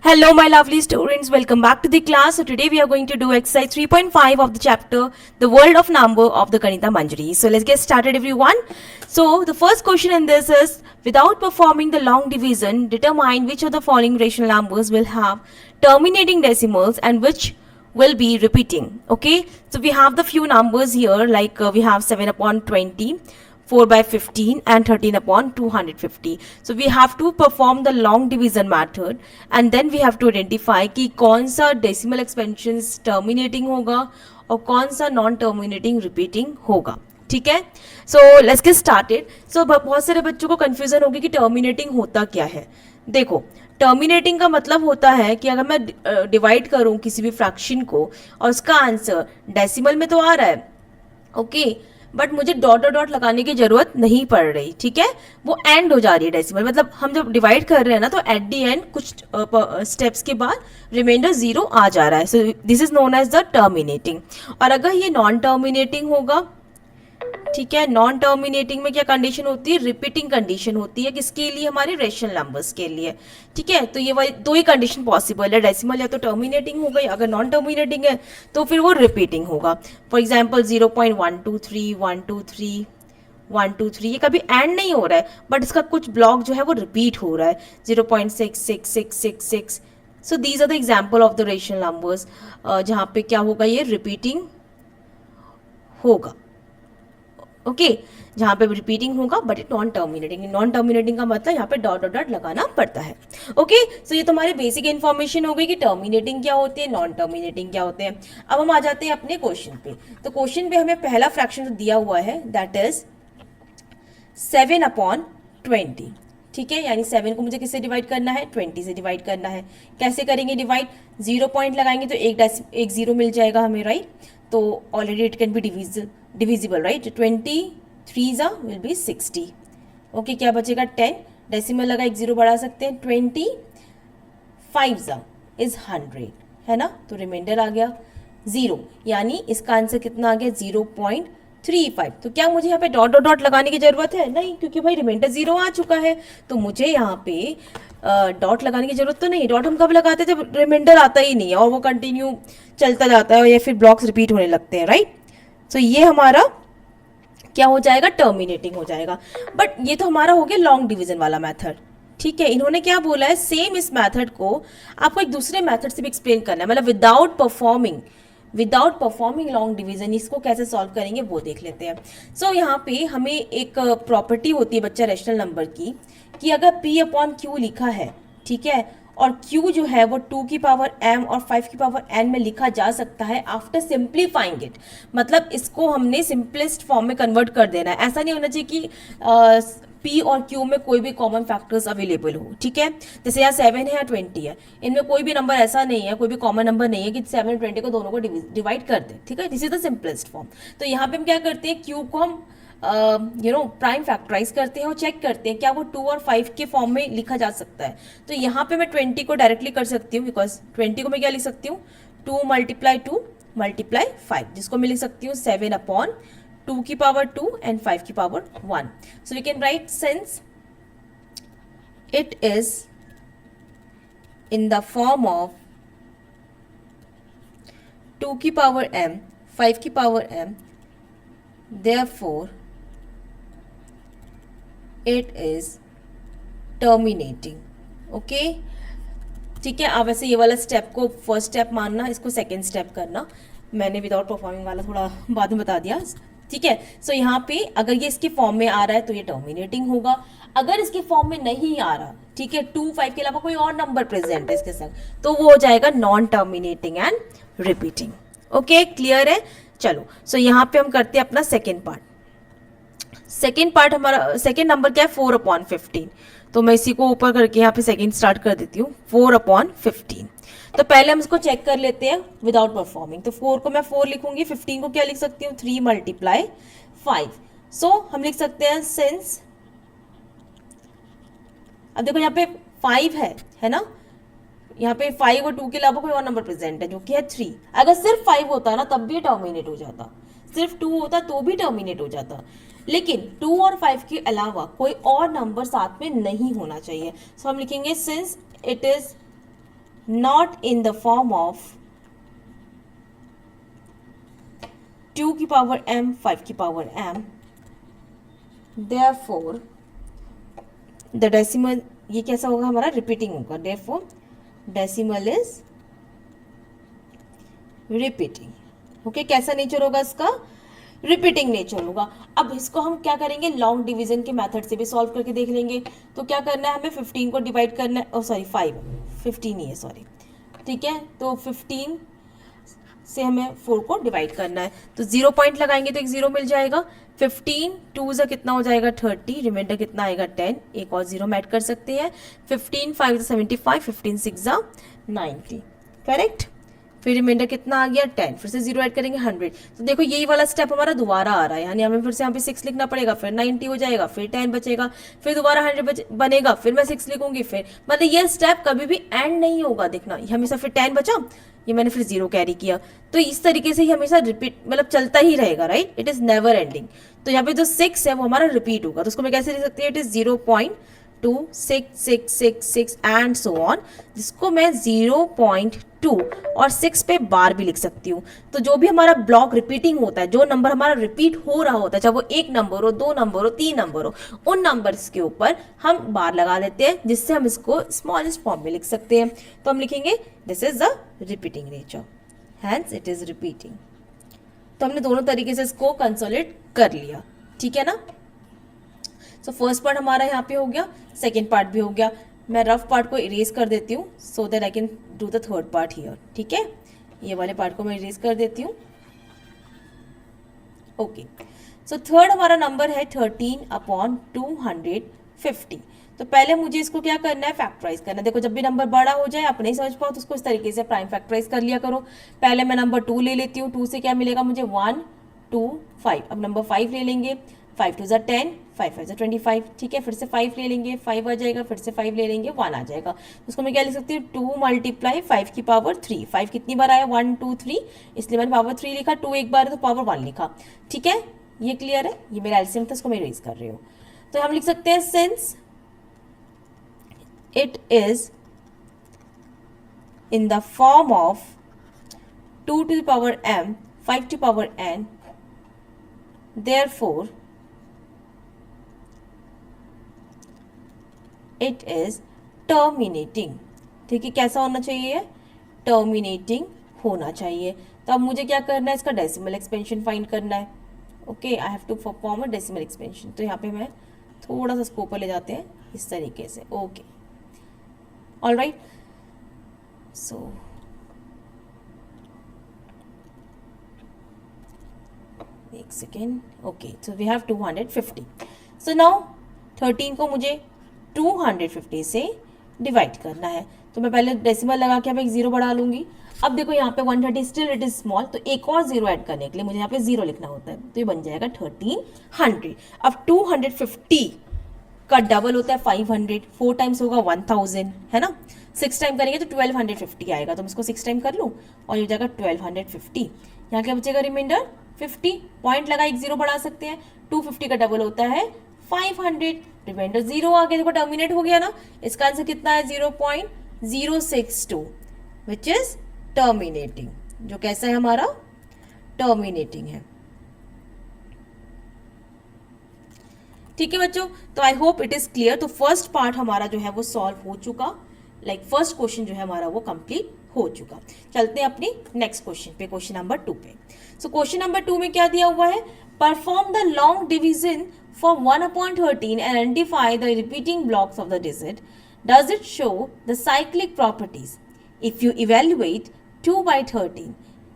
Hello, my lovely students. Welcome back to the class. So today we are going to do exercise 3.5 of the chapter The World of Number of the Ganita Manjari. So let's get started, everyone. So the first question in this is, without performing the long division, determine which of the following rational numbers will have terminating decimals and which will be repeating. Okay, so we have the few numbers here, like we have 7 upon 20, 4 by 15 and 13 upon 250. So we have to perform the long division method and then we have to identify कि कौन सा decimal expansions terminating होगा और कौन सा non terminating repeating होगा. ठीक है, सो लेट्स गेट स्टार्टेड. सो बहुत सारे बच्चों को कंफ्यूजन होगी कि टर्मिनेटिंग होता क्या है. देखो, टर्मिनेटिंग का मतलब होता है कि अगर मैं डिवाइड करूं किसी भी फ्रैक्शन को और उसका आंसर डेसिमल में तो आ रहा है, ओके, बट मुझे डॉट डॉट लगाने की जरूरत नहीं पड़ रही. ठीक है, वो एंड हो जा रही है डेसिमल. मतलब हम जब डिवाइड कर रहे हैं ना, तो एट दी एंड कुछ स्टेप्स के बाद रिमाइंडर 0 आ जा रहा है. So this is known as the terminating. और अगर ये नॉन टर्मिनेटिंग होगा, ठीक है, नॉन टर्मिनेटिंग में क्या कंडीशन होती है? रिपीटिंग कंडीशन होती है. किसके लिए? हमारे रेशनल नंबर्स के लिए. ठीक है, तो ये वही दो ही कंडीशन पॉसिबल है. डेसिमल या तो टर्मिनेटिंग हो गई, अगर नॉन टर्मिनेटिंग है तो फिर वो रिपीटिंग होगा. फॉर एग्जाम्पल 0.123 123 123, ये कभी एंड नहीं हो रहा है, बट इसका कुछ ब्लॉक जो है वो रिपीट हो रहा है. 0.66666. So these are the example of the rational numbers जहाँ पे क्या होगा, ये रिपीटिंग होगा. ओके, जहाँ पे रिपीटिंग होगा but it non terminating. Non terminating का मतलब यहाँ पे डॉट डॉट लगाना पड़ता है. ओके, सो ये तुम्हारी बेसिक इन्फॉर्मेशन हो गई कि टर्मिनेटिंग क्या होती है, नॉन टर्मिनेटिंग क्या होते हैं. अब हम आ जाते हैं अपने क्वेश्चन पे. तो क्वेश्चन पे हमें पहला फ्रैक्शन दिया हुआ है, दैट इज 7 अपॉन 20. ठीक है, यानी 7 को मुझे किससे डिवाइड करना है? 20 से डिवाइड करना है. कैसे करेंगे डिवाइड? 0 पॉइंट लगाएंगे तो एक 0 मिल जाएगा हमें, राइट. तो already it can be divisible, right. 23 will be 60. Okay, क्या बचेगा? 10. डेसिमल लगा, एक 0 बढ़ा सकते हैं. 25 इज 100, है ना. तो रिमाइंडर आ गया 0, यानी इसका आंसर कितना आ गया? 0.35. तो क्या मुझे यहाँ पे डॉट डॉट लगाने की जरूरत है? नहीं, क्योंकि भाई रिमाइंडर 0 आ चुका है. तो मुझे यहाँ पे डॉट लगाने की जरूरत तो नहीं. डॉट हम कब लगाते हैं? जब रिमाइंडर आता ही नहीं है और वो कंटिन्यू चलता जाता है या फिर ब्लॉक्स रिपीट होने लगते हैं, राइट. सो ये हमारा क्या हो जाएगा? टर्मिनेटिंग हो जाएगा. बट ये तो हमारा हो गया लॉन्ग डिवीजन वाला मेथड. ठीक है, इन्होंने क्या बोला है, सेम इस मेथड को आपको एक दूसरे मेथड से भी एक्सप्लेन करना है. मतलब विदाउट परफॉर्मिंग लॉन्ग डिवीजन. इसको कैसे सॉल्व करेंगे वो देख लेते हैं. सो यहाँ पे हमें एक प्रॉपर्टी होती है बच्चा रेशनल नंबर की, कि अगर p अपॉन क्यू लिखा है, ठीक है, और q जो है वो 2 की पावर m और 5 की पावर n में लिखा जा सकता है आफ्टर सिंप्लीफाइंग इट. मतलब इसको हमने सिंपलेस्ट फॉर्म में कन्वर्ट कर देना है. ऐसा नहीं होना चाहिए कि p और q में कोई भी कॉमन फैक्टर्स अवेलेबल हो. ठीक है, जैसे यहाँ 7 है या 20 है, इनमें कोई भी नंबर ऐसा नहीं है, कोई भी कॉमन नंबर नहीं है कि 7 और 20 को दोनों को डिवाइड कर दे. ठीक है, this is the simplest form. तो यहाँ पे हम क्या करते हैं, q को हम प्राइम फैक्टराइज करते हैं और चेक करते हैं क्या वो 2 और 5 के फॉर्म में लिखा जा सकता है. तो यहाँ पे मैं 20 को डायरेक्टली कर सकती हूँ, बिकॉज 20 को मैं क्या लिख सकती हूँ? 2 मल्टीप्लाई 2 मल्टीप्लाई 5, जिसको मैं लिख सकती हूँ 7 अपॉन 2 की पावर 2 एंड 5 की power 1. So we can write since it is in the form of 2 की पावर m 5 की power m, therefore it is terminating. Okay, ठीक है. अब वैसे ये वाला स्टेप को फर्स्ट स्टेप मानना, इसको सेकेंड स्टेप करना. मैंने विदाउट परफॉर्मिंग वाला थोड़ा बाद में बता दिया. ठीक है, सो यहाँ पे अगर ये इसके फॉर्म में आ रहा है तो ये टर्मिनेटिंग होगा. अगर इसके फॉर्म में नहीं आ रहा, ठीक है, 2 5 के अलावा कोई और नंबर प्रेजेंट है इसके साथ, तो वो हो जाएगा non terminating and repeating. Okay, clear है. चलो, सो यहाँ पे हम करते हैं अपना सेकेंड पार्ट. सेकेंड पार्ट हमारा, सेकेंड नंबर क्या है? 4 अपॉन 15. तो मैं इसी को ऊपर करके यहाँ पे सेकेंड स्टार्ट कर देती हूँ. 4 अपॉन 15. तो पहले हम इसको चेक कर लेते हैं विदाउट परफॉर्मिंग. तो 4 को मैं 4 लिखूंगी, 15 को क्या लिख सकती हूँ? 3 मल्टीप्लाई 5. सो हम लिख सकते हैं सिंस, अब देखो यहाँ पे 5 है ना, यहाँ पे 5 और 2 के अलावा कोई और नंबर प्रेजेंट है जो कि है 3. अगर सिर्फ 5 होता है ना तब भी टर्मिनेट हो जाता, सिर्फ 2 होता तो भी टर्मिनेट हो जाता. लेकिन 2 और 5 के अलावा कोई और नंबर साथ में नहीं होना चाहिए. सो हम लिखेंगे since it is not in the form of 2 की पावर m, 5 की power m, therefore the decimal, ये कैसा होगा हमारा, रिपीटिंग होगा, therefore decimal is repeating. Okay, कैसा नेचर होगा इसका, रिपीटिंग नेचर होगा. अब इसको हम क्या करेंगे, लॉन्ग डिवीजन के मेथड से भी सॉल्व करके देख लेंगे. तो क्या करना है, हमें 15 को डिवाइड करना है, सॉरी 15 ही है, सॉरी, ठीक है. तो 15 से हमें 4 को डिवाइड करना है, तो 0 पॉइंट लगाएंगे तो एक 0 मिल जाएगा. 15 2 से कितना हो जाएगा 30, रिमाइंडर कितना आएगा 10, एक और 0 ऐड कर सकते हैं. 15 5 75, 15 6 90, करेक्ट. फिर रिमाइंडर कितना आ गया 10, फिर से 0 ऐड करेंगे 100. तो देखो यही वाला स्टेप हमारा दोबारा आ रहा है, यानी हमें फिर से यहाँ पे 6 लिखना पड़ेगा, फिर 90 हो जाएगा, फिर 10 बचेगा, फिर दोबारा 100 बनेगा, फिर मैं 6 लिखूंगी, फिर मतलब ये स्टेप कभी भी एंड नहीं होगा. देखना हमेशा, फिर 10 बचा, ये मैंने फिर 0 कैरी किया, तो इस तरीके से ही हमेशा रिपीट, मतलब चलता ही रहेगा, right. It is never ending. तो यहाँ पे जो 6 है वो हमारा रिपीट होगा, तो उसको मैं कैसे लिख सकती हूँ, it is 0.2 6 6 6 6 and so on, जिसको मैं 0.2 और 6 पे बार भी लिख सकती हूँ. तो जो भी हमारा ब्लॉक रिपीटिंग होता है, जो नंबर हमारा रिपीट हो रहा होता है, चाहे वो 1 नंबर हो, 2 नंबर हो, 3 नंबर हो, उन नंबर्स के ऊपर हम बार लगा देते हैं, जिससे हम इसको स्मॉलेस्ट फॉर्म में लिख सकते हैं. तो हम लिखेंगे this is the repeating nature, hence it is repeating. तो हमने दोनों तरीके से इसको कंसोलिडेट कर लिया, ठीक है ना. सो फर्स्ट पार्ट हमारा यहाँ पे हो गया, सेकेंड पार्ट भी हो गया. मैं रफ पार्ट को इरेज कर देती हूँ so that I can do the third part here, ठीक है. ये वाले पार्ट को मैं इरेज कर देती हूँ. ओके, सो थर्ड हमारा नंबर है 13/250. तो पहले मुझे इसको क्या करना है, फैक्टराइज करना है. देखो जब भी नंबर बड़ा हो जाए, आप नहीं समझ पाओ तो उसको इस तरीके से प्राइम फैक्टराइज कर लिया करो. पहले मैं नंबर 2 ले लेती हूँ, 2 से क्या मिलेगा मुझे 1 2 5. अब नंबर 5 ले लेंगे, 5 2 10, 5 5 25, ठीक है. फिर से 5 ले लेंगे, 5 आ जाएगा, फिर से 5 ले लेंगे, 1 आ जाएगा. उसको मैं क्या लिख सकती हूँ, 2 × 5 की पावर 3. 5 कितनी बार आया, 1 2 3, इसलिए मैंने पावर 3 लिखा. 2 एक बार है तो पावर 1 लिखा, ठीक है. ये क्लियर है, ये मेरा एलसीएम था, इसको मैं इरेज कर रही हूँ. तो हम लिख सकते हैं since it is in the form of 2 to the power m, 5 to the power n, therefore it is terminating. ठीक है, कैसा होना चाहिए, टर्मिनेटिंग होना चाहिए. तो अब मुझे क्या करना है, इसका डेसिमल एक्सपेंशन फाइंड करना है. Okay, I have to perform a decimal expansion. तो यहाँ पे मैं थोड़ा सा इसको ऊपर ले जाते हैं इस तरीके से. ओके, all right, so एक second. Okay, so we have 250. so now 13 को मुझे 250 से डिवाइड करना है. तो मैं पहले डेसिमल लगा के अब एक 0 बढ़ा लूंगी. अब देखो यहाँ पे 130 स्टिल इट इज स्मॉल, तो एक और 0 ऐड करने के लिए मुझे यहाँ पे 0 लिखना होता है. तो ये बन जाएगा 1300. अब 250 का डबल होता है 500, 4 टाइम्स होगा 1000, है ना. 6 टाइम करेंगे तो 1250 आएगा. तो मैं इसको 6 टाइम कर लूँ और ये हो जाएगा 1250. यहाँ क्या बचेगा, रिमाइंडर 50. पॉइंट लगा, एक 0 बढ़ा सकते हैं. 250 का डबल होता है 500, रिमाइंडर 0 आ गया. देखो टर्मिनेट हो गया ना. इसका आंसर कितना है, 0.062, विच इज टर्मिनेटिंग. जो कैसा है हमारा, टर्मिनेटिंग है. ठीक है बच्चों, तो I hope it is clear. तो फर्स्ट पार्ट हमारा जो है वो सॉल्व हो चुका, लाइक फर्स्ट क्वेश्चन जो है हमारा वो कंप्लीट हो चुका. चलते हैं अपनी नेक्स्ट क्वेश्चन पे, क्वेश्चन नंबर 2 पे. सो क्वेश्चन नंबर 2 में क्या दिया हुआ है, perform the long division for 1/13 and identify the repeating blocks of the digit. Does it show the cyclic properties if you evaluate 2/13.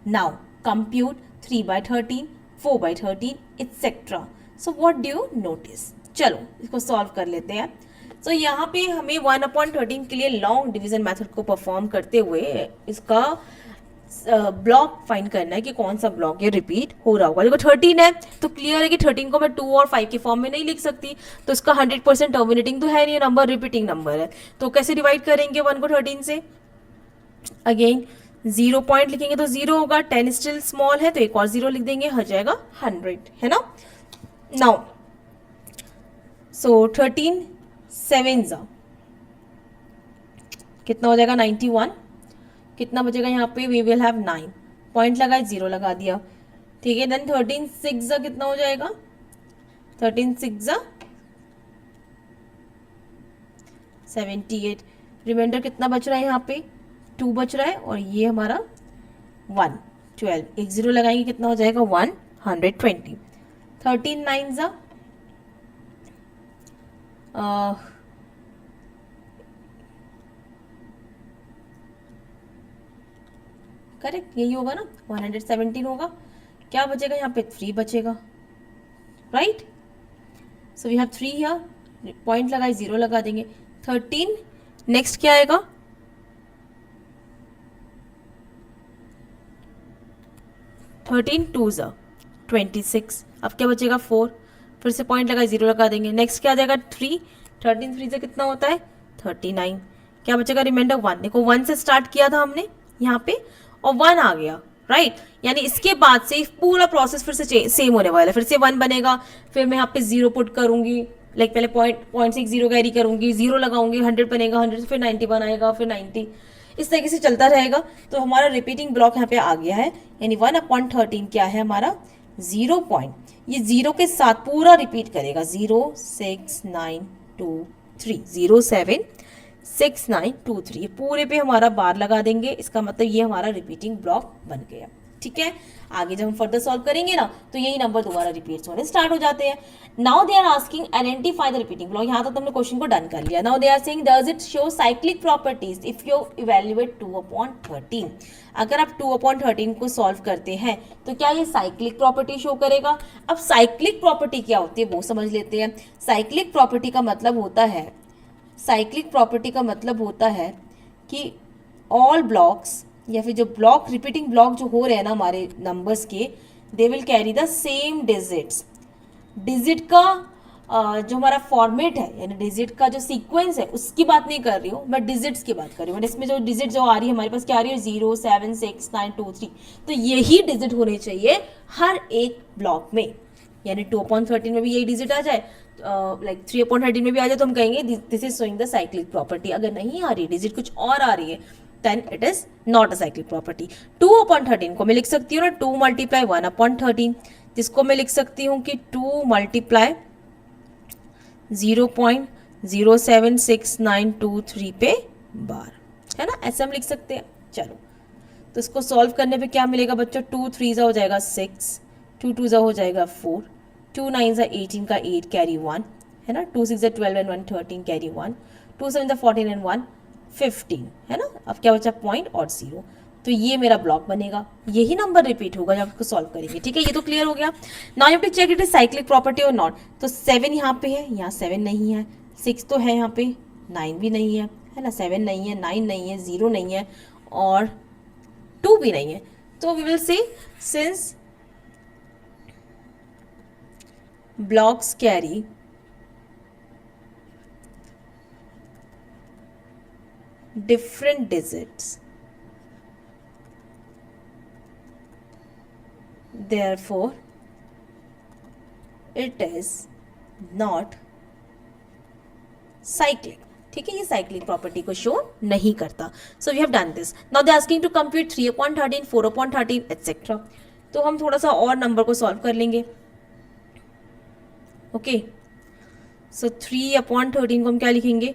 Now compute 3/13, 4/13 etcetera. So what do you notice. चलो इसको solve कर लेते हैं. सो यहाँ पे हमें 1/13 के लिए लॉन्ग डिवीजन मेथड को परफॉर्म करते हुए इसका ब्लॉक फाइंड करना है कि कौन सा ब्लॉक ये रिपीट हो रहा होगा. देखो 13 है तो क्लियर है कि 13 को मैं 2 और 5 के फॉर्म में नहीं लिख सकती. तो इसका 100% टर्मिनेटिंग तो है नहीं, नंबर रिपीटिंग नंबर है. तो कैसे डिवाइड करेंगे 1 को 13 से, अगेन 0 पॉइंट लिखेंगे तो 0 होगा. 10 स्टिल स्मॉल है तो एक और 0 लिख देंगे, हो जाएगा 100, है ना. नाउ सो 13 7 कितना हो जाएगा 91. कितना बचेगा यहाँ पे, वी विल हैव 9, पॉइंट लगाए 0 लगा दिया, ठीक है। देन 13 6 कितना हो जाएगा, 13 6 78, रिमाइंडर कितना बच रहा है यहाँ पे, 2 बच रहा है, और ये हमारा 1 12, एक 0 लगाएंगे कितना हो जाएगा 120, 13 9 करेक्ट, यही होगा ना, 117 होगा। क्या बचेगा यहाँ पे, 3 बचेगा, right. So we have 3 here, point लगाए 0 लगा देंगे, 13, नेक्स्ट क्या आएगा, 13 2 26, अब क्या बचेगा 4, फिर से पॉइंट लगाए 0 लगा देंगे, नेक्स्ट क्या आ जाएगा 3, 13 3 से कितना होता है 39, क्या बचेगा रिमाइंडर 1, देखो 1 से स्टार्ट किया था हमने यहाँ पे और 1 आ गया, राइट। यानी इसके बाद से पूरा प्रोसेस फिर से सेम होने वाला है, फिर से 1 बनेगा, फिर मैं यहाँ पे 0 पुट करूंगी, लाइक पहले पॉइंट से 0 कैरी करूंगी, 0 लगाऊंगी, 100 बनेगा, 100 फिर 91 आएगा, फिर 90, इस तरीके से चलता रहेगा। तो हमारा रिपीटिंग ब्लॉक यहाँ पे आ गया है, यानी 1/13 क्या है हमारा 0 पॉइंट, ये 0 के साथ पूरा रिपीट करेगा, 0 6 9 2 3 0 7 6 9 2 3, ये पूरे पे हमारा बार लगा देंगे, इसका मतलब ये हमारा रिपीटिंग ब्लॉक बन गया, ठीक है। आगे जब हम फर्दर सॉल्व करेंगे ना तो यही नंबर दोबारा रिपीट होने स्टार्ट हो जाते हैं। Now they are asking identify the repeating block, यहाँ तक तुमने क्वेश्चन को डन कर लिया। Now they are saying does it show cyclic properties if you evaluate 2/13, अगर आप 2/13 को सॉल्व करते हैं तो क्या ये साइक्लिक प्रॉपर्टी शो करेगा। अब साइक्लिक प्रॉपर्टी क्या होती है वो समझ लेते हैं। साइक्लिक प्रॉपर्टी का मतलब होता है, साइक्लिक प्रॉपर्टी का मतलब होता है कि ऑल ब्लॉक्स या फिर जो ब्लॉक रिपीटिंग ब्लॉक जो हो रहे हैं ना हमारे नंबर्स के, they will carry the same digits. Digit का जो हमारा फॉर्मेट है, यानी डिजिट का जो सीक्वेंस है उसकी बात नहीं कर रही हूँ मैं, डिजिट्स की बात कर रही हूँ। इसमें जो डिजिट जो आ रही है हमारे पास क्या आ रही है 0 7 6 9 2 3, तो यही डिजिट होने चाहिए हर एक ब्लॉक में, यानी 2/13 में भी यही डिजिट आ जाए, लाइक 3/13 में भी आ जाए तो हम कहेंगे this is showing the cyclic property. अगर नहीं आ रही डिजिट कुछ और आ रही है then it is not a cyclic property. 2/13 को मैं लिख सकती हूँ ना 2 × 1/13, जिसको मैं लिख सकती हूँ कि 2 × 0.076923 पे बार, है ना, ऐसे हम लिख सकते हैं। चलो तो इसको सॉल्व करने पे क्या मिलेगा बच्चों, 2 3 हो जाएगा 6, 2 2 हो जाएगा 4, 2 9 18 का 8 कैरी 1, है ना, 2 6 12 एंड 1 13 कैरी 1, 2 7 14 एंड 1 15, है ना। अब क्या बचा पॉइंट और 0, तो ये मेरा ब्लॉक बनेगा, यही नंबर रिपीट होगा जब आपको सॉल्व करेंगे, ठीक है। ये तो क्लियर हो गया। Now you have to check it is cyclic property और नॉट। तो 7 यहाँ पे है, यहाँ 7 नहीं है, 6 तो है यहाँ पे, 9 भी नहीं है, है ना, 7 नहीं है, 9 नहीं है, 0 नहीं है और 2 भी नहीं है। तो we will say since blocks carry different digits, therefore it is not cyclic, ठीक है, ये साइक्लिक प्रॉपर्टी को शो नहीं करता। So we have done this. Now they asking to compute 3/13 4/13 etcetera. तो हम थोड़ा सा और नंबर को सॉल्व कर लेंगे। ओके, सो 3/13 को हम क्या लिखेंगे,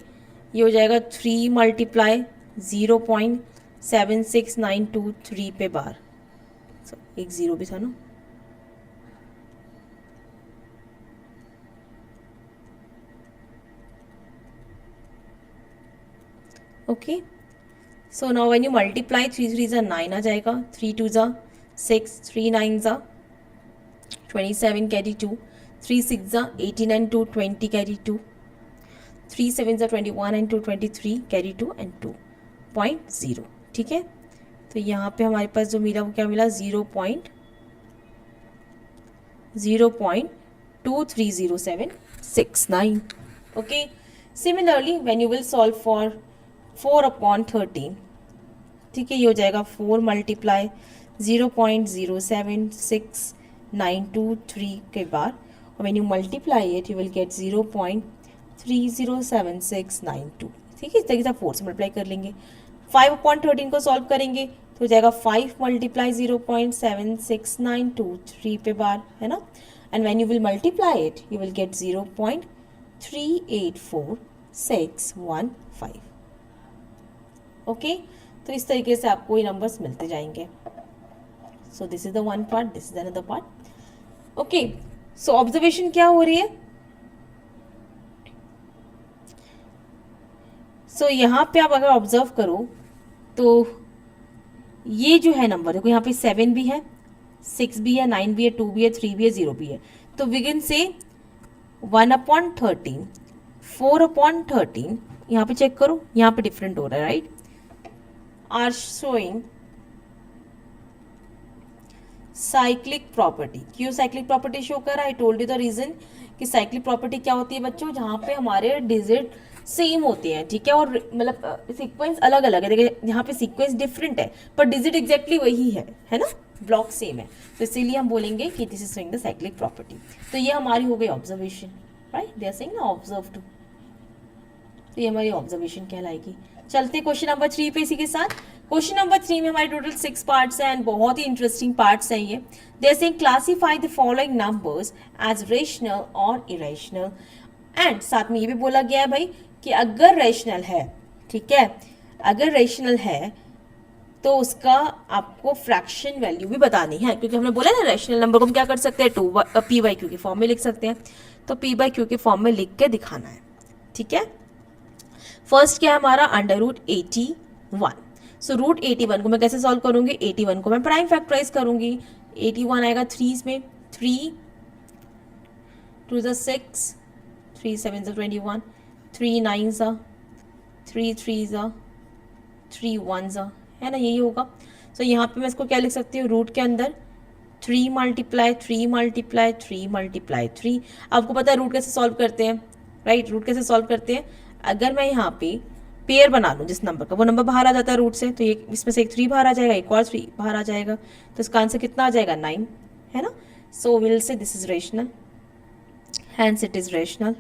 ये हो जाएगा 3 × 0.76923 पे बार, एक 0 भी था ना, okay. So now when you multiply 3 3 9 आ जाएगा, 3 2 6, 3 9 27 carry 2, 3 6 18 and 2 20 carry 2, 3 7 21 and 2 23 carry 2 and 2.0, ठीक है। तो यहाँ पे हमारे पास जो मिला वो क्या मिला 0.230769, okay. Similarly when you will solve for 4/13, ठीक है, ये हो जाएगा 4 × 0.07693 के बाद, और when you multiply it you will get 0.307692, ठीक है। इस तरीके से 4 से मल्टीप्लाई कर लेंगे, 5/13 को सॉल्व करेंगे तो हो जाएगा 5 मल्टीप्लाई 0.7692 पे बार, है ना, and when you will multiply it you will get 0.384615। Okay, तो इस तरीके से आपको ये नंबर्स मिलते जाएंगे। सो this is the one part, this is another part. Okay, so observation क्या हो रही है, सो यहाँ पे आप अगर ऑब्जर्व करो तो ये जो है नंबर, देखो यहाँ पे 7 भी है, 6 भी है, 9 भी है, 2 भी है, 3 भी है, 0 भी है। तो वी कैन से 1/13, 4/13, यहाँ पे चेक करो, यहाँ पे डिफरेंट हो रहा है, right, are showing cyclic property. क्यों साइक्लिक प्रॉपर्टी शो कर रहा है? I told you the reason कि साइक्लिक प्रॉपर्टी क्या होती है बच्चों, जहाँ पे हमारे डिजिट सेम होते हैं, ठीक है, और मतलब सीक्वेंस अलग अलग है। देखिए यहाँ पे सीक्वेंस डिफरेंट है पर डिजिट एग्जैक्टली वही है ना, ब्लॉक सेम है, तो इसीलिए हम बोलेंगे कि this is showing the cyclic property. तो ये हमारी हो गई observation, right, they are saying ना ऑब्जर्व टू, तो ये हमारी ऑब्जर्वेशन कहलाएगी। चलते क्वेश्चन नंबर 3 पे इसी के साथ। क्वेश्चन नंबर 3 में हमारे टोटल 6 पार्ट्स हैं एंड बहुत ही इंटरेस्टिंग पार्ट्स हैं ये। They are saying classify the following numbers as rational और इरेशनल, एंड साथ में ये भी बोला गया है भाई कि अगर रेशनल है, ठीक है, अगर रेशनल है तो उसका आपको फ्रैक्शन वैल्यू भी बतानी है, क्योंकि हमने बोला ना रेशनल नंबर को हम क्या कर सकते हैं, पी बाई क्यू के फॉर्म में लिख सकते हैं, तो पी बाई क्यू के फॉर्म में लिख के दिखाना है, ठीक है। फर्स्ट क्या है हमारा, √81। सो √81 को मैं कैसे सॉल्व करूंगी, 81 को मैं प्राइम फैक्टराइज करूंगी, 81 आएगा 3 में, 3 2 6, 3 7 21, 3 9 3 3 3 1 है ना, यही होगा। सो यहाँ पे मैं इसको क्या लिख सकती हूँ, रूट के अंदर 3 मल्टीप्लाई 3 मल्टीप्लाई 3 मल्टीप्लाई 3। आपको पता है रूट कैसे सॉल्व करते हैं, राइट, रूट कैसे सॉल्व करते हैं, अगर मैं यहाँ पे पेयर बना लूँ जिस नंबर का, वो नंबर बाहर आ जाता है रूट से, तो ये इसमें से एक 3 बाहर आ जाएगा, एक और 3 बाहर आ जाएगा, तो इसका आंसर कितना आ जाएगा, 9, है ना। So will say this is rational, hence it is rational.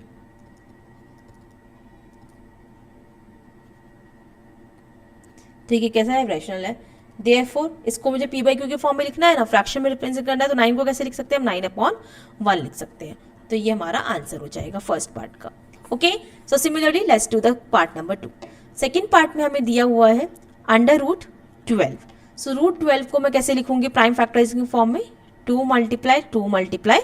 ठीक है, कैसा है, रैशनल है। देयरफॉर इसको मुझे पी बाई क्यू के फॉर्म में लिखना है ना, फ्रैक्शन में रिप्रेजेंट करना है, तो 9 को कैसे लिख सकते हैं हम, 9/1 लिख सकते हैं, तो ये हमारा आंसर हो जाएगा फर्स्ट पार्ट का। Okay, so similarly let's do the part number 2। Second part में हमें दिया हुआ है √12। सो √12 को मैं कैसे लिखूंगी प्राइम फैक्टराइजिंग फॉर्म में, 2 मल्टीप्लाई 2 मल्टीप्लाई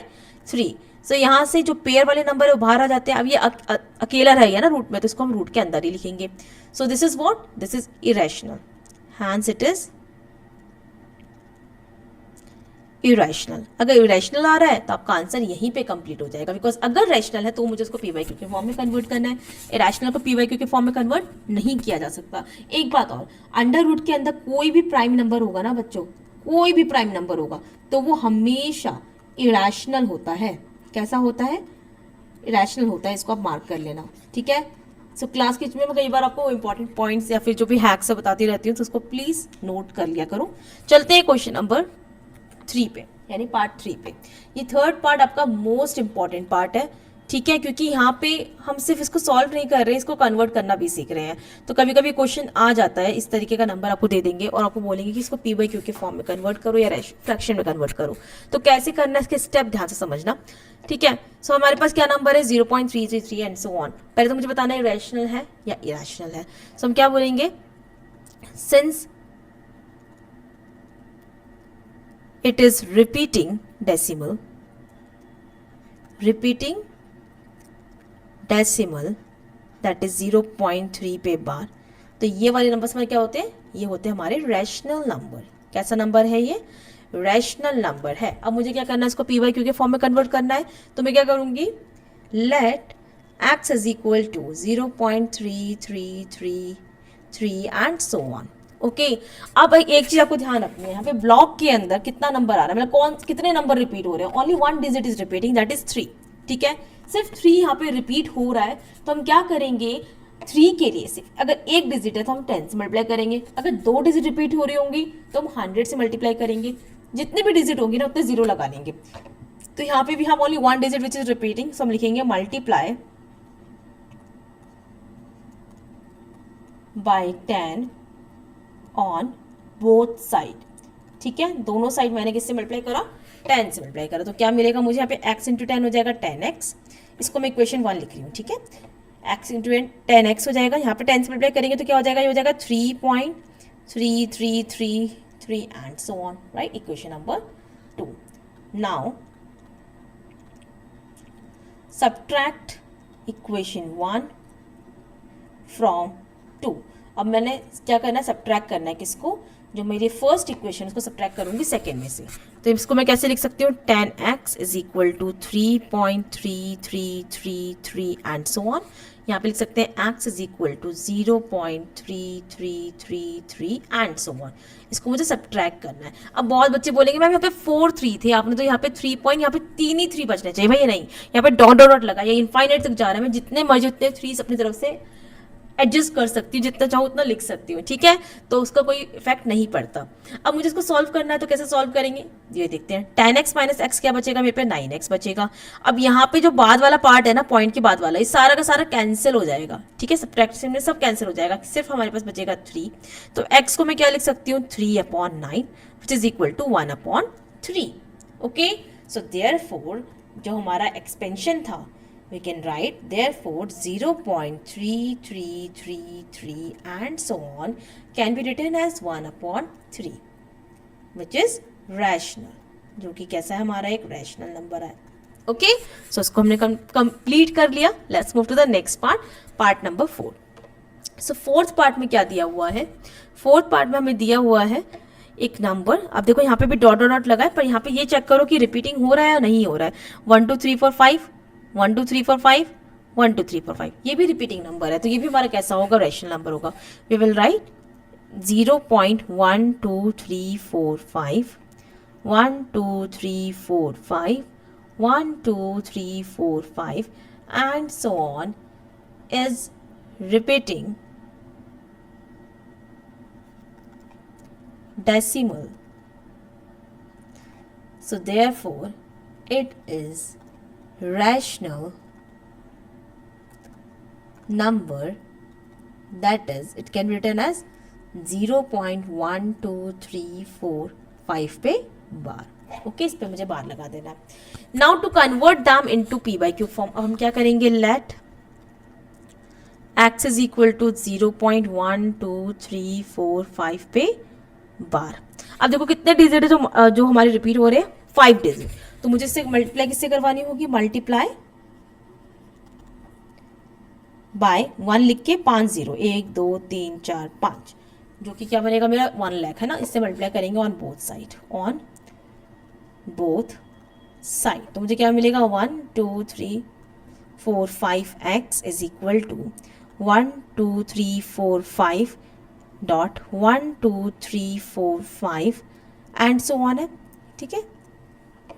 3। सो यहाँ से जो पेयर वाले नंबर है वो बाहर आ जाते हैं, अब ये अकेला रहेगा ना रूट में, तो इसको हम रूट के अंदर ही लिखेंगे। So this is what, this is irrational, hence it is irrational. अगर इरेशनल आ रहा है तो आपका आंसर यहीं पे कंप्लीट हो जाएगा, बिकॉज अगर रैशनल है तो मुझे उसको पी बाई क्यू के फॉर्म में कन्वर्ट करना है, इरेशनल को पी बाई क्यू के फॉर्म में कन्वर्ट नहीं किया जा सकता। एक बात और, अंडर रूट के अंदर कोई भी प्राइम नंबर होगा ना बच्चों, कोई भी प्राइम नंबर होगा तो वो हमेशा इरेशनल होता है। कैसा होता है, इरेशनल होता है, इसको आप मार्क कर लेना, ठीक है। सो क्लास के में मैं कई बार आपको इंपॉर्टेंट पॉइंट्स या फिर जो भी हैक्स है बताती रहती हूँ, तो उसको प्लीज नोट कर लिया करो। चलते हैं क्वेश्चन नंबर 3 पे, यानी पार्ट 3 पे। ये थर्ड पार्ट आपका मोस्ट इंपॉर्टेंट पार्ट है, ठीक है, क्योंकि यहाँ पे हम सिर्फ इसको सॉल्व नहीं कर रहे, इसको कन्वर्ट करना भी सीख रहे हैं। तो कभी कभी क्वेश्चन आ जाता है, इस तरीके का नंबर आपको दे देंगे और आपको बोलेंगे कि इसको पी बाई क्यू के फॉर्म में कन्वर्ट करो या फ्रैक्शन में कन्वर्ट करो, तो कैसे करना है इसके स्टेप ध्यान से समझना, ठीक है। सो हमारे पास क्या नंबर है, 0.333 एंड सो ऑन। पहले तो मुझे बताना है रैशनल है या इरेशनल है। सो हम क्या बोलेंगे, since it is repeating decimal that is 0.3 पे बार, तो ये वाले नंबर्स में क्या होते हैं, ये होते हैं हमारे रैशनल नंबर। कैसा नंबर है ये, रैशनल नंबर है। अब मुझे क्या करना है, इसको पी बाई क्यू के फॉर्म में कन्वर्ट करना है, तो मैं क्या करूंगी, let x is equal to 0.3333 and so on. Okay, अब एक चीज आपको ध्यान रखनी है, यहाँ पे ब्लॉक के अंदर कितना नंबर आ रहा है, मतलब कितने नंबर रिपीट हो रहे हैं, only 1 digit is repeating, that is 3, ठीक है, सिर्फ 3 यहाँ पे रिपीट हो रहा है। तो हम क्या करेंगे, 3 के लिए सिर्फ अगर एक डिजिट है तो हम 10 से मल्टीप्लाई करेंगे, अगर 2 डिजिट रिपीट हो रही होंगी तो हम 100 से मल्टीप्लाई करेंगे, जितने भी डिजिट होंगी ना उतने 0 लगा लेंगे। तो यहाँ पे भी हम only 1 digit which is repeating, so हम लिखेंगे multiply by 10 on both side, ठीक है, दोनों साइड मैंने किससे मल्टीप्लाई करा, 10 से मल्टीप्लाई करा, तो क्या मिलेगा मुझे यहाँ पे x इंटू 10 हो जाएगा 10x, इसको मैं इक्वेशन 1 लिख रही हूँ, ठीक है, x इंटू 10x हो जाएगा, यहाँ पे 10 से मल्टीप्लाई करेंगे तो क्या हो जाएगा, ये हो जाएगा 3.3333 and so on, right, equation number 2. Now subtract equation 1 from 2. अब मैंने क्या करना है, सब्ट्रैक्ट करना है किसको, जो मेरी फर्स्ट इक्वेशन उसको सब्ट्रैक्ट करूंगी सेकेंड में से, तो इसको मैं कैसे लिख सकती हूँ, 10x is equal to 3.3333 and so on. यहाँ पे लिख सकते हैं x is equal to 0.3333 and so on. इसको मुझे सब्ट्रैक्ट करना है. अब बहुत बच्चे बोलेंगे मैम यहाँ पे 4 3 थे, आपने तो यहाँ पे 3 पॉइंट, यहाँ पे 3 ही 3 बचने चाहिए. भैया नहीं, यहाँ पे डॉट डॉट डॉट लगा, ये इनफाइनाइट तक जा रहा है, मैं जितने मर्जी उतने 3 अपनी तरफ से एडजस्ट कर सकती हूँ, जितना चाहूँ उतना लिख सकती हूँ, ठीक है, तो उसका कोई इफेक्ट नहीं पड़ता. अब मुझे इसको सॉल्व करना है, तो कैसे सॉल्व करेंगे, ये देखते हैं. 10x माइनस एक्स क्या बचेगा मेरे पे, 9x बचेगा. अब यहाँ पे जो बाद वाला पार्ट है ना, पॉइंट के बाद वाला, ये सारा का सारा कैंसिल हो जाएगा, ठीक है, सब्ट्रैक्शन में सब कैंसिल हो जाएगा, सिर्फ हमारे पास बचेगा 3. तो x को मैं क्या लिख सकती हूँ, 3/9 which is equal to 1/3. Okay, so therefore जो हमारा एक्सपेंशन था, we can write therefore 0.3333 and so on can be written as 1/3 which is rational, जो कि कैसा है, हमारा एक रैशनल नंबर है. ओके, सो इसको हमने कंप्लीट कर लिया. Let's move to the next part, part number 4. So fourth part में क्या दिया हुआ है, फोर्थ पार्ट में हमें दिया हुआ है एक नंबर. अब देखो यहाँ पे भी डॉट डॉट लगा है, पर यहाँ पे ये चेक करो कि रिपीटिंग हो रहा है या नहीं हो रहा है. 1 2 3 4 5, 1 2 3 4 5, 1 2 3 4 5, ये भी रिपीटिंग नंबर है, तो ये भी हमारा कैसा होगा, रैशनल नंबर होगा. We will write 0.1234 1 2 3 4 5 1 2 3 4 5 and so on is repeating decimal. So therefore it is rational number, that is it can be written as 0.1234 पे बार. ओके, इस पे मुझे बार लगा देना. Now to convert them into p by q form, अब हम क्या करेंगे, let x is equal to 0.1234 पे बार. अब देखो कितने डिजिट है जो हमारे रिपीट हो रहे हैं, 5 डिजिट. तो मुझे इससे मल्टीप्लाई किससे करवानी होगी, मल्टीप्लाई बाय 1 लिख के 5 0, 1 2 3 4 5, जो कि क्या बनेगा मेरा 1 लाख है ना. इससे मल्टीप्लाई करेंगे on both side, on both side, तो मुझे क्या मिलेगा, 1 2 3 4 5 x is equal to 1 2 3 4 5 dot 1 2 3 4 5 and so on है, ठीक है.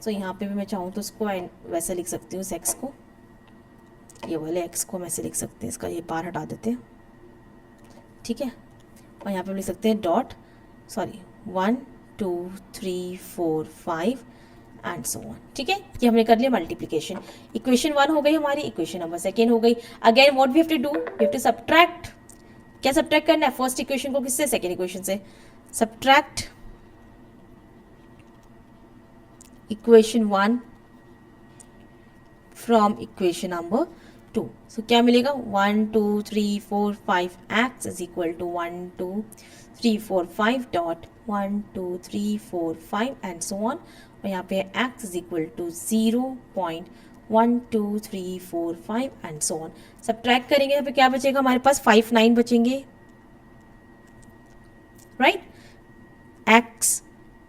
तो यहाँ पे भी मैं चाहूँ तो इसको वैसे लिख सकती हूँ, x को, ये वाले x को हम ऐसे लिख सकते हैं, इसका ये बार हटा देते हैं, ठीक है, और यहाँ पे हम लिख सकते हैं dot, sorry 1 2 3 4 5 and so on, ठीक है. ये हमने कर लिया मल्टीप्लिकेशन. इक्वेशन 1 हो गई हमारी, इक्वेशन नंबर सेकेंड हो गई. Again what we have to do, we have to subtract. क्या सब्ट्रैक्ट करना है, फर्स्ट इक्वेशन को किससे, सेकेंड इक्वेशन से. Subtract equation 1 from equation number 2. सो क्या मिलेगा, 1 2 3 4 5 x is equal to 1 2 3 4 5 dot 1 2 3 4 5 and so on, और यहाँ पे x is equal to 0.1234 and so on. Subtract करेंगे, यहाँ पे क्या बचेगा हमारे पास, 5 9 बचेंगे, right. x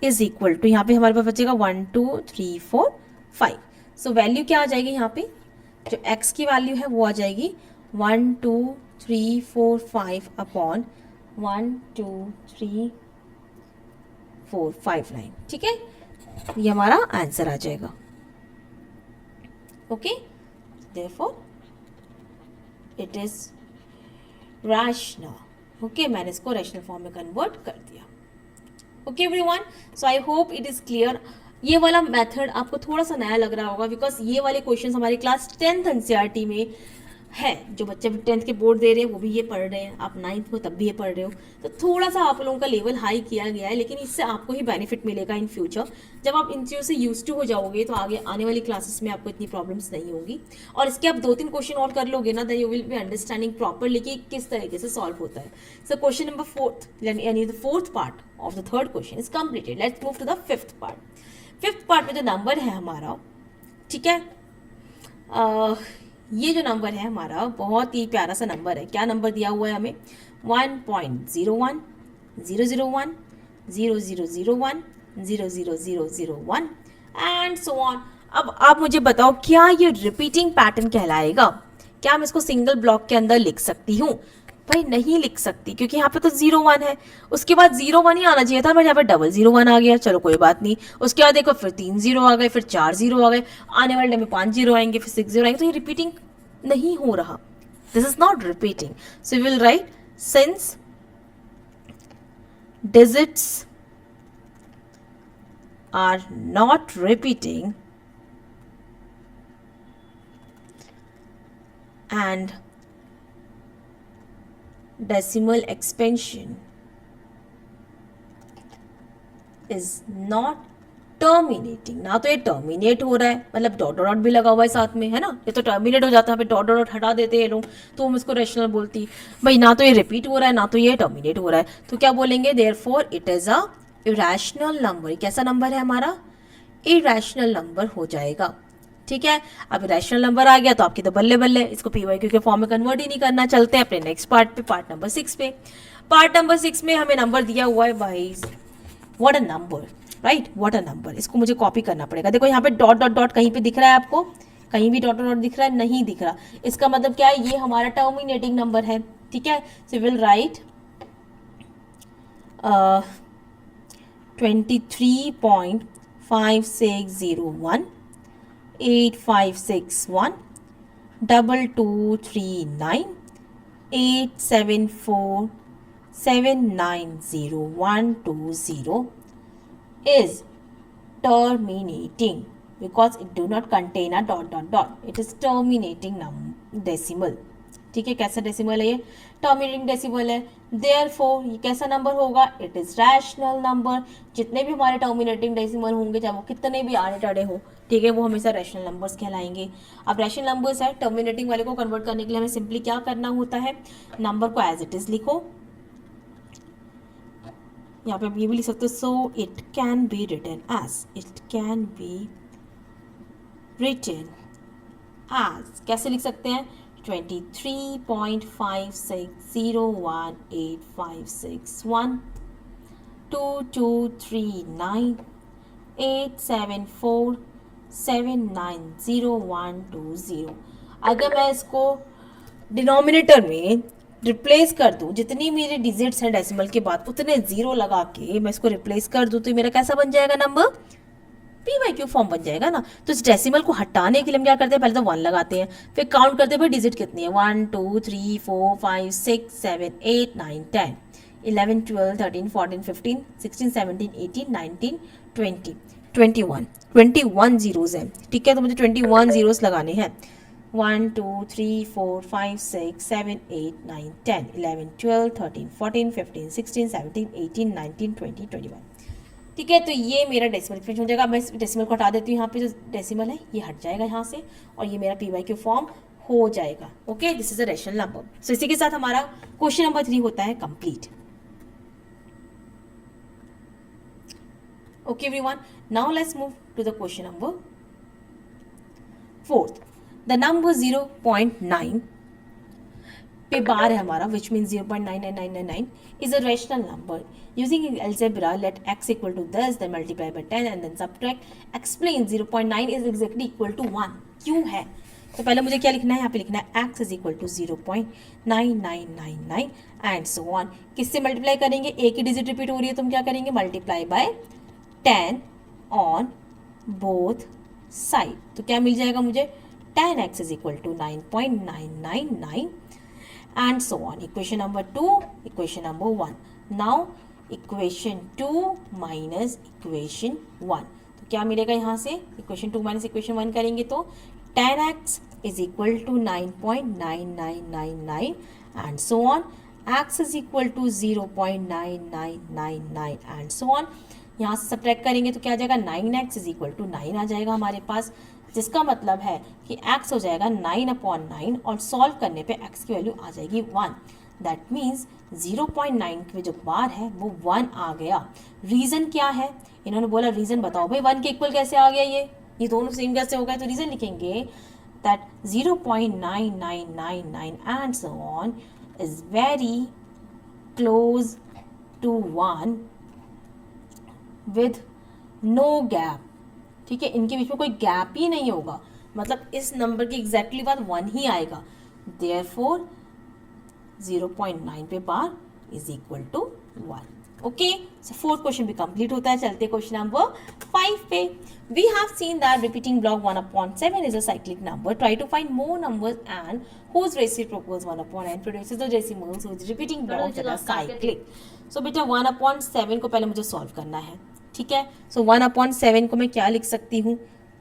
is equal to, यहाँ पे हमारे पास बचेगा 1 2 3 4 5. सो वैल्यू क्या आ जाएगी, यहाँ पे जो x की वैल्यू है वो आ जाएगी 1 2 3 4 5 अपॉन 1 2 3 4 5 9, ठीक है. ये हमारा आंसर आ जाएगा. Okay, therefore it is rational. Okay, मैंने इसको रैशनल फॉर्म में कन्वर्ट कर दिया. Okay everyone, so I hope it is clear. ये वाला मेथड आपको थोड़ा सा नया लग रहा होगा, बिकॉज ये वाले क्वेश्चंस हमारे क्लास 10th एनसीईआरटी में है, जो बच्चे भी 10th के बोर्ड दे रहे हैं वो भी ये पढ़ रहे हैं, आप 9th हो तब भी ये पढ़ रहे हो, तो थोड़ा सा आप लोगों का लेवल हाई किया गया है, लेकिन इससे आपको ही बेनिफिट मिलेगा इन फ्यूचर। जब आप इन चीज़ों से यूज टू हो जाओगे तो आगे आने वाली क्लासेस में आपको इतनी प्रॉब्लम्स नहीं होगी, और इसके आप 2-3 क्वेश्चन और कर लोगे ना, then you will be understanding properly कि किस तरीके से सॉल्व होता है। सो क्वेश्चन नंबर 4 यानी the 4th part of the 3rd question is completed. Let's move to the 5th part. 5th part में जो नंबर है हमारा, ठीक है, ये जो नंबर है हमारा बहुत ही प्यारा सा नंबर है। क्या नंबर दिया हुआ है हमें? 1.01 001 0001 00001 एंड सो ऑन। अब आप मुझे बताओ, क्या ये रिपीटिंग पैटर्न कहलाएगा? क्या मैं इसको सिंगल ब्लॉक के अंदर लिख सकती हूँ? भाई नहीं लिख सकती, क्योंकि यहाँ पे तो 01 है, उसके बाद 01 ही आना चाहिए था, बट यहाँ पे 001 आ गया, चलो कोई बात नहीं। उसके बाद देखो फिर 3 0 आ गए, फिर 4 0 आ गए, आने वाले टाइम में 5 0 आएंगे, फिर 6 0 आएंगे, तो ये रिपीटिंग नहीं हो रहा। This is not repeating, so will write since digits are not repeating and decimal expansion is not terminating. ना तो ये टर्मिनेट हो रहा है, मतलब डॉट डॉट भी लगा हुआ है साथ में, है ना, ये तो टर्मिनेट हो जाता है, डॉट डॉट हटा देते हैं लोग, तो हम इसको रेशनल बोलती। भाई ना तो ये रिपीट हो रहा है, ना तो ये टर्मिनेट हो रहा है, तो क्या बोलेंगे? Therefore it is a irrational number. कैसा नंबर है हमारा? इरैशनल नंबर हो जाएगा। ठीक है, अब इरैशनल नंबर आ गया तो आपकी तो बल्ले बल्ले, इसको पीवाईक्यू के फॉर्म में कन्वर्ट ही नहीं करना। चलते हैं अपने नेक्स्ट पार्ट पे, पार्ट नंबर 6 पे। पार्ट नंबर 6 में हमें नंबर दिया हुआ है भाई, what a number, right, what a number. इसको मुझे कॉपी करना पड़ेगा। देखो यहाँ पे डॉट डॉट डॉट कहीं पे दिख रहा है आपको? कहीं भी डॉट डॉट दिख रहा है? नहीं दिख रहा। इसका मतलब क्या है? ये हमारा टर्मिनेटिंग नंबर है। ठीक है, so will write 23.5601 8561 2239 874 790 is terminating because it do not contain a dot dot dot. It is terminating decimal. ठीक है, कैसा डेसिमल है ये? टर्मिनेटिंग डेसिमल है। देयरफॉर ये कैसा नंबर होगा? It is rational number. जितने भी हमारे टर्मिनेटिंग डेसिमल होंगे, चाहे वो कितने भी आड़े टेढ़े हो, ठीक है, वो हमेशा रैशनल नंबर्स कहलाएंगे। अब रैशनल नंबर्स है, टर्मिनेटिंग वाले को कन्वर्ट करने के लिए हमें सिंपली क्या करना होता है? नंबर को एज इट इज लिखो। यहाँ पे आप ये भी लिख सकते हो, so it can be written as, it can be written as, कैसे लिख सकते हैं? 23.56018561 2239 874 790 अगर मैं इसको डिनोमिनेटर में रिप्लेस कर दूं, जितनी मेरे डिजिट्स हैं डेसिमल के बाद उतने जीरो लगा के मैं इसको रिप्लेस कर दूं, तो मेरा कैसा बन जाएगा नंबर? पीवाईक्यू फॉर्म बन जाएगा ना। तो इस डेसिमल को हटाने के लिए हम क्या करते हैं? पहले तो 1 लगाते हैं, फिर काउंट करते हैं भाई डिजिट कितनी है। 1 2 3 4 5 6 7 8 9 10 11 12 13 14 15 16 17 18 19 20 21 21 जीरोस हैं। ठीक है, तो मुझे 21 जीरोस लगाने हैं। 1 2 3 4 5 6 7 8 9 10 11 12 13 14 15 16 17 18 19 20 21। ठीक है, तो ये मेरा डेसिमल एक्सप्रेशन हो जाएगा। मैं इस डेसिमल को हटा देती हूँ, यहाँ पे जो डेसिमल है ये हट जाएगा यहाँ से, और ये मेरा पीवाईक्यू फॉर्म हो जाएगा। Okay, this is a rational number. So इसी के साथ हमारा क्वेश्चन नंबर 3 होता है complete. Okay everyone, now let's move to the question number 4th। The number 0.9 पे बार है हमारा, which means 0.99999 is a rational number. Using algebra, let x equal to this, then multiply by 10 and then subtract. Explain 0.9 is exactly equal to 1. क्यों है? तो पहले मुझे क्या लिखना है? यहाँ पे लिखना है x is equal to 0.9999 and so on. किससे मल्टीप्लाई करेंगे? एक ही डिजिट रिपीट हो रही है, तुम क्या करेंगे? Multiply by 10 on both side. तो क्या मिल जाएगा मुझे? 10x is equal to 9.999 and so on. Equation number 2, equation number 1. Now equation 2 minus equation 1. तो क्या मिलेगा यहाँ से? equation 2 minus equation 1 करेंगे तो 10x is equal to 9.9999 and so on. X is equal to 0.9999 and so on. यहाँ से subtract करेंगे तो क्या आ जाएगा, 9x इज इक्वल टू 9 आ जाएगा हमारे पास, जिसका मतलब है कि x हो जाएगा 9/9 और सॉल्व करने पे x की वैल्यू आ जाएगी 1. दैट मीन्स 0.9 की जो बार है वो 1 आ गया. रीज़न क्या है, इन्होंने बोला रीज़न बताओ भाई 1 के इक्वल कैसे आ गया, ये दोनों सेम कैसे हो गए, तो रीज़न लिखेंगे that 0.9999 and so on is very close to 1 with no gap. ठीक है, इनके बीच में कोई गैप ही नहीं होगा, मतलब इस नंबर की एग्जैक्टली बात 1 ही आएगा. देयरफॉर 0.9 पे bar is equal to 1. Okay, so fourth question भी कंप्लीट होता है. चलते क्वेश्चन नंबर 5 पे. We have seen that repeating block 1/7 is a cyclic number. Try to find more numbers and whose reciprocal 1/n produces the decimals whose repeating blocks that are cyclic. So बेटा 1/7 को पहले मुझे solve करना है. ठीक है, सो 1/7 को मैं क्या लिख सकती हूँ,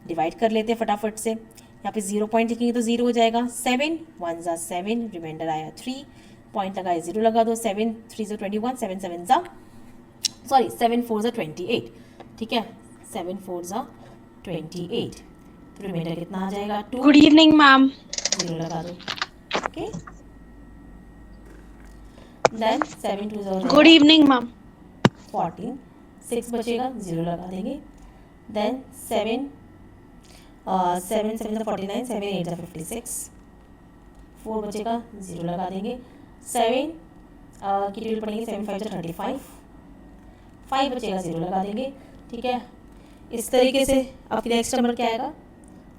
डिवाइड कर लेते हैं फटाफट से. यहाँ पे 0 पॉइंट लिखेंगे तो 0 हो जाएगा. 7 1 ज़ा 7, रिमाइंडर आया 3, पॉइंट लगाए 0 लगा दो. 7 3 ज़ा 21, 7 4 ज़ा 28. ठीक है, 7 4 ज़ा 28, तो रिमाइंडर कितना आ जाएगा 2. Good evening ma'am. 0 लगा दो. ओके, देन 7 2 ज़ा गुड इवनिंग मैम. 14, 6 बचेगा, 0 लगा देंगे. देन 7 7 7 49, 7 8 56, 4 बचेगा, 0 लगा देंगे. 7 की ट्वेल्व पढ़ेंगे, 7 5 35, 5 बचेगा, 0 लगा देंगे. ठीक है, इस तरीके से अब नेक्स्ट नंबर क्या आएगा,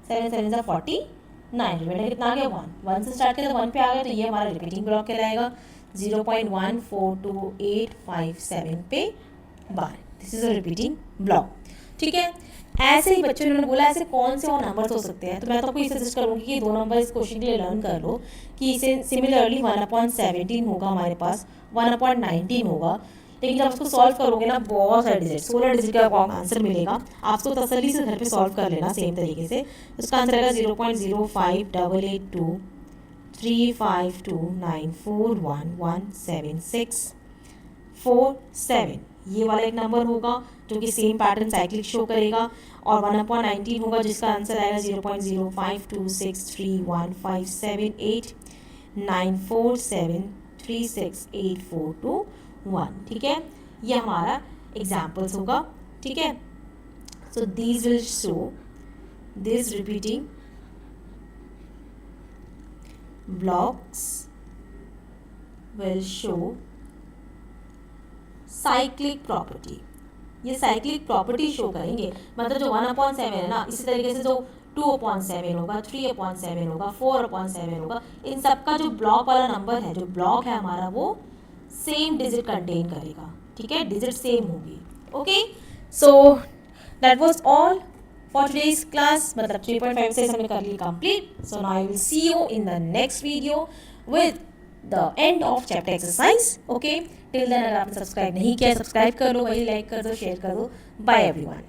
7 7 49, रिमाइंडर कितना आ गया 1 से स्टार्ट किया तो 1 पे आ गया, तो ये हमारा रिपीटिंग ब्लॉक कहलाएगा. 0.142857 पे bar, this is a repeating block. ठीक है, ऐसे ही बच्चों ने बोला ऐसे कौन से और नंबर्स हो सकते हैं, तो मैं तो आपको ये सजेस्ट करूँगी कि 2 नंबर इस क्वेश्चन के लिए लर्न कर लो कि इसे सिमिलरली 1/17 होगा हमारे पास, 1/19 होगा. लेकिन जब उसको सॉल्व करोगे ना, बहुत सारे डिजिट 16 डिजिट का आंसर मिलेगा आपको. तसल्ली से घर पे सॉल्व कर लेना सेम तरीके से. उसका आंसर आएगा 0.058823529411764 ये वाला एक नंबर होगा जो कि सेम पैटर्न साइक्लिक शो करेगा. और 1/19 होगा जिसका आंसर आएगा 0.0526315578947368421. ठीक है, ये हमारा एग्जाम्पल्स होगा. ठीक है, so these will show this repeating blocks will show cyclic property. ये साइक्लिक प्रॉपर्टी शो करेंगे, मतलब जो 1/7 है ना, इसी तरीके से जो 2/7 होगा, 3/7 होगा, 4/7 होगा, इन सब का जो ब्लॉक वाला नंबर है, जो ब्लॉक है हमारा, वो सेम डिजिट कंटेन करेगा. ठीक है, डिजिट सेम होगी. Okay, so that was all for today's class. मतलब 3.5 से हमने कर ली complete. So now I will see you in the next video with the end of chapter exercise. Okay, till then अगर आपने सब्सक्राइब नहीं किया, subscribe कर लो, वही लाइक कर दो, शेयर कर दो. Bye everyone.